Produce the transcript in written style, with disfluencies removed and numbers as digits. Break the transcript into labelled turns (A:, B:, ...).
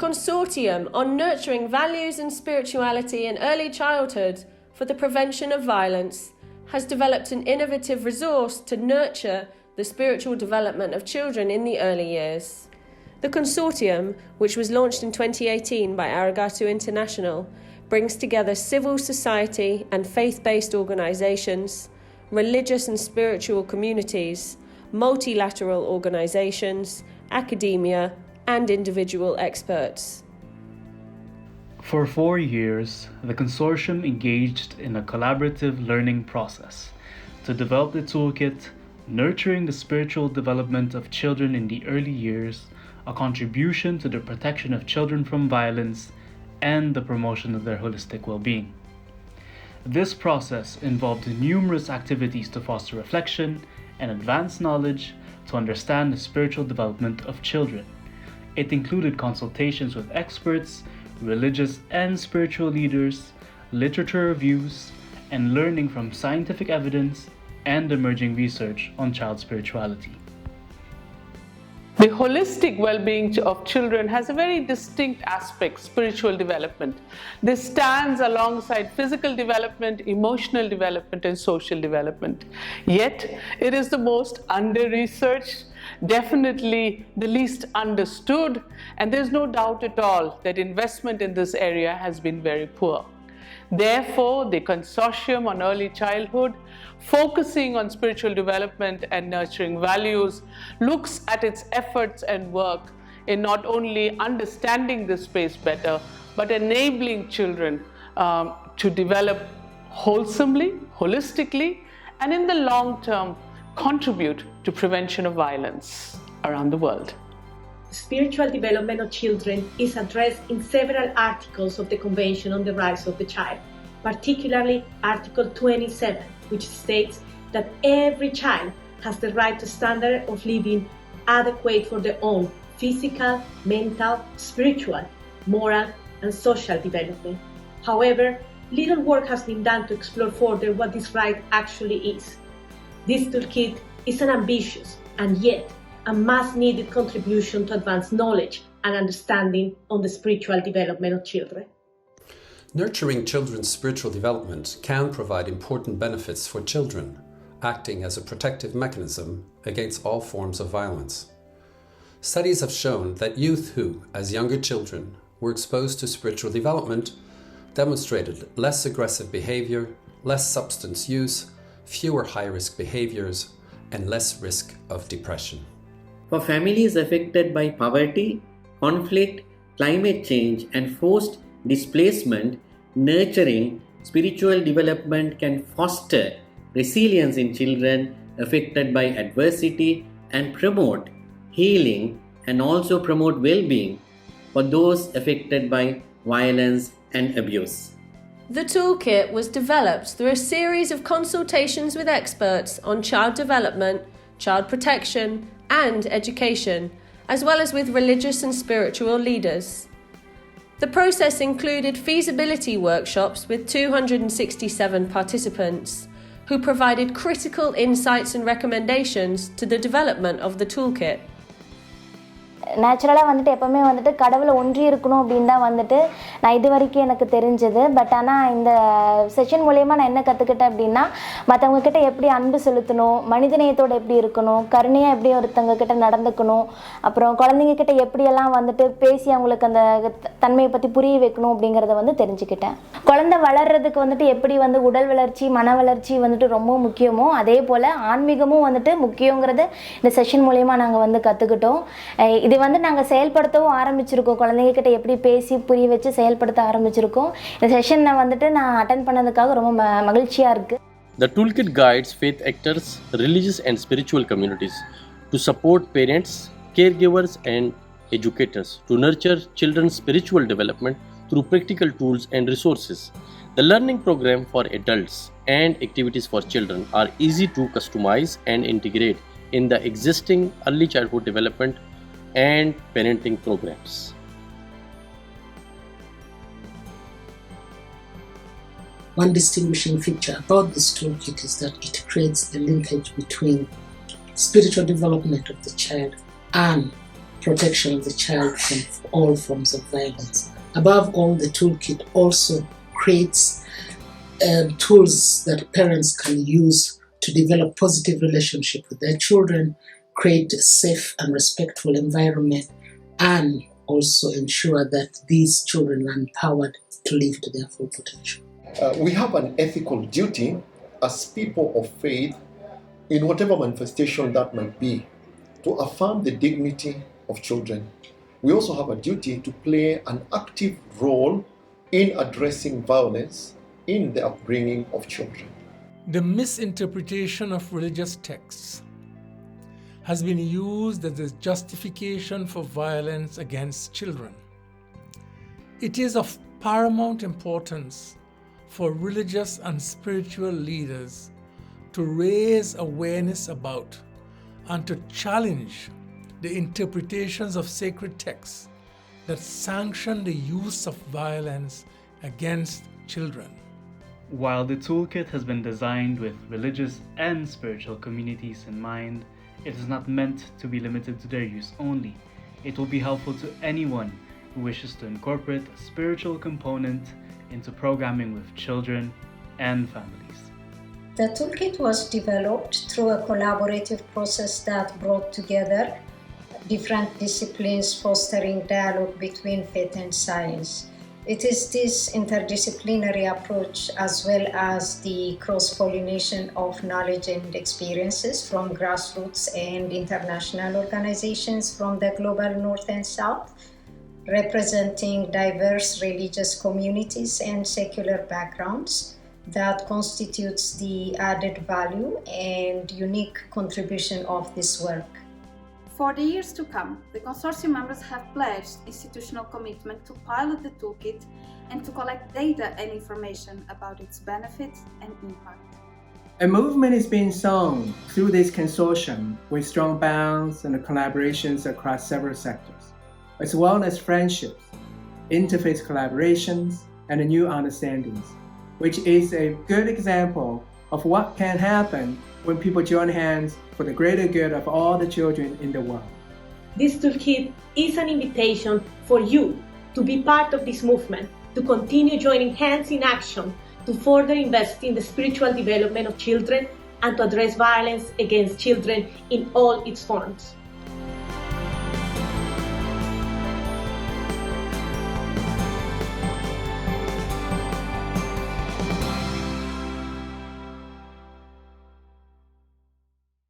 A: Consortium on Nurturing Values and Spirituality in Early Childhood for the Prevention of Violence has developed an innovative resource to nurture the spiritual development of children in the early years. The Consortium, which was launched in 2018 by Arigato International, brings together civil society and faith-based organisations, religious and spiritual communities, multilateral organisations, academia, and individual experts.
B: For 4 years, the Consortium engaged in a collaborative learning process to develop the toolkit, Nurturing the Spiritual Development of Children in the Early Years, a contribution to the protection of children from violence and the promotion of their holistic well-being. This process involved numerous activities to foster reflection and advance knowledge to understand the spiritual development of children. It included consultations with experts, religious and spiritual leaders, literature reviews, and learning from scientific evidence and emerging research on child spirituality.
C: The holistic well-being of children has a very distinct aspect, spiritual development. This stands alongside physical development, emotional development, and social development. Yet, it is the most under-researched, definitely the least understood, and there's no doubt at all that investment in this area has been very poor. Therefore, the Consortium on Early Childhood, focusing on spiritual development and nurturing values, looks at its efforts and work in not only understanding this space better, but enabling children to develop wholesomely, holistically, and in the long term, contribute to prevention of violence around the world.
D: Spiritual development of children is addressed in several articles of the Convention on the Rights of the Child, particularly Article 27, which states that every child has the right to standard of living adequate for their own physical, mental, spiritual, moral, and social development. However, little work has been done to explore further what this right actually is. This toolkit is an ambitious and yet a much-needed contribution to advance knowledge and understanding on the spiritual development of children.
E: Nurturing children's spiritual development can provide important benefits for children, acting as a protective mechanism against all forms of violence. Studies have shown that youth who, as younger children, were exposed to spiritual development demonstrated less aggressive behavior, less substance use, fewer high-risk behaviors, and less risk of depression.
F: For families affected by poverty, conflict, climate change, and forced displacement, nurturing spiritual development can foster resilience in children affected by adversity and promote healing and also promote well-being for those affected by violence and abuse.
A: The toolkit was developed through a series of consultations with experts on child development, child protection, and education, as well as with religious and spiritual leaders. The process included feasibility workshops with 267 participants, who provided critical insights and recommendations to the development of the toolkit.
G: நேச்சுரலாக வந்துட்டு எப்போவுமே வந்துட்டு கடவுளை ஒன்றி இருக்கணும் அப்படின்னு தான் வந்துட்டு நான் இது வரைக்கும் எனக்கு தெரிஞ்சது. பட் ஆனால் இந்த செஷன் மூலயமா நான் என்ன கற்றுக்கிட்டேன் அப்படின்னா, மற்றவங்கக்கிட்ட எப்படி அன்பு செலுத்தணும், மனிதநேயத்தோடு எப்படி இருக்கணும், கருணையாக எப்படி ஒருத்தவங்கக்கிட்ட நடந்துக்கணும், அப்புறம் குழந்தைங்கக்கிட்ட எப்படியெல்லாம் வந்துட்டு பேசி அவங்களுக்கு அந்த தன்மையை பற்றி புரிய வைக்கணும் அப்படிங்கிறத வந்து தெரிஞ்சுக்கிட்டேன். குழந்தை வளர்கிறதுக்கு வந்துட்டு எப்படி வந்து உடல் வளர்ச்சி, மன வளர்ச்சி வந்துட்டு ரொம்ப முக்கியமோ, அதே போல் ஆன்மீகமும் வந்துட்டு முக்கியங்கிறது இந்த செஷன் மூலயமா நாங்கள் வந்து கற்றுக்கிட்டோம். இது வந்து நாங்கள் செயல்படுத்தவும் ஆரம்பிச்சிருக்கோம். குழந்தைங்க கிட்ட எப்படி பேசி புரிய வச்சு செயல்படுத்த ஆரம்பிச்சிருக்கோம். இந்த செஷனை வந்துட்டு நான் அட்டென்ட் பண்ணதுக்காக ரொம்ப மகிழ்ச்சியாக இருக்குது.
H: The toolkit guides faith actors, religious and spiritual communities to support parents, caregivers and educators to nurture children's spiritual development through practical tools and resources. The learning program for adults and activities for children are easy to customize and integrate in the existing early childhood development and parenting programs.
I: One distinguishing feature about this toolkit is that it creates the linkage between spiritual development of the child and protection of the child from all forms of violence. Above all, the toolkit also creates tools that parents can use to develop positive relationship with their children, create a safe and respectful environment, and also ensure that these children are empowered to live to their full potential.
J: We have an ethical duty as people of faith, in whatever manifestation that might be, to affirm the dignity of children. We also have a duty to play an active role in addressing violence in the upbringing of children.
K: The misinterpretation of religious texts has been used as a justification for violence against children. It is of paramount importance for religious and spiritual leaders to raise awareness about and to challenge the interpretations of sacred texts that sanction the use of violence against children.
B: While the toolkit has been designed with religious and spiritual communities in mind, it is not meant to be limited to their use only. It will be helpful to anyone who wishes to incorporate a spiritual component into programming with children and families.
L: The toolkit was developed through a collaborative process that brought together different disciplines, fostering dialogue between faith and science. It is this interdisciplinary approach, as well as the cross-pollination of knowledge and experiences from grassroots and international organizations from the global north and south, representing diverse religious communities and secular backgrounds, that constitutes the added value and unique contribution of this work.
M: For the years to come, the consortium members have pledged institutional commitment to pilot the toolkit and to collect data and information about its benefits and impact.
N: A movement is being sown through this consortium with strong bonds and collaborations across several sectors, as well as friendships, interfaith collaborations, and new understandings, which is a good example of what can happen when people join hands for the greater good of all the children in the world.
D: This toolkit is an invitation for you to be part of this movement, to continue joining hands in action, to further invest in the spiritual development of children and to address violence against children in all its forms.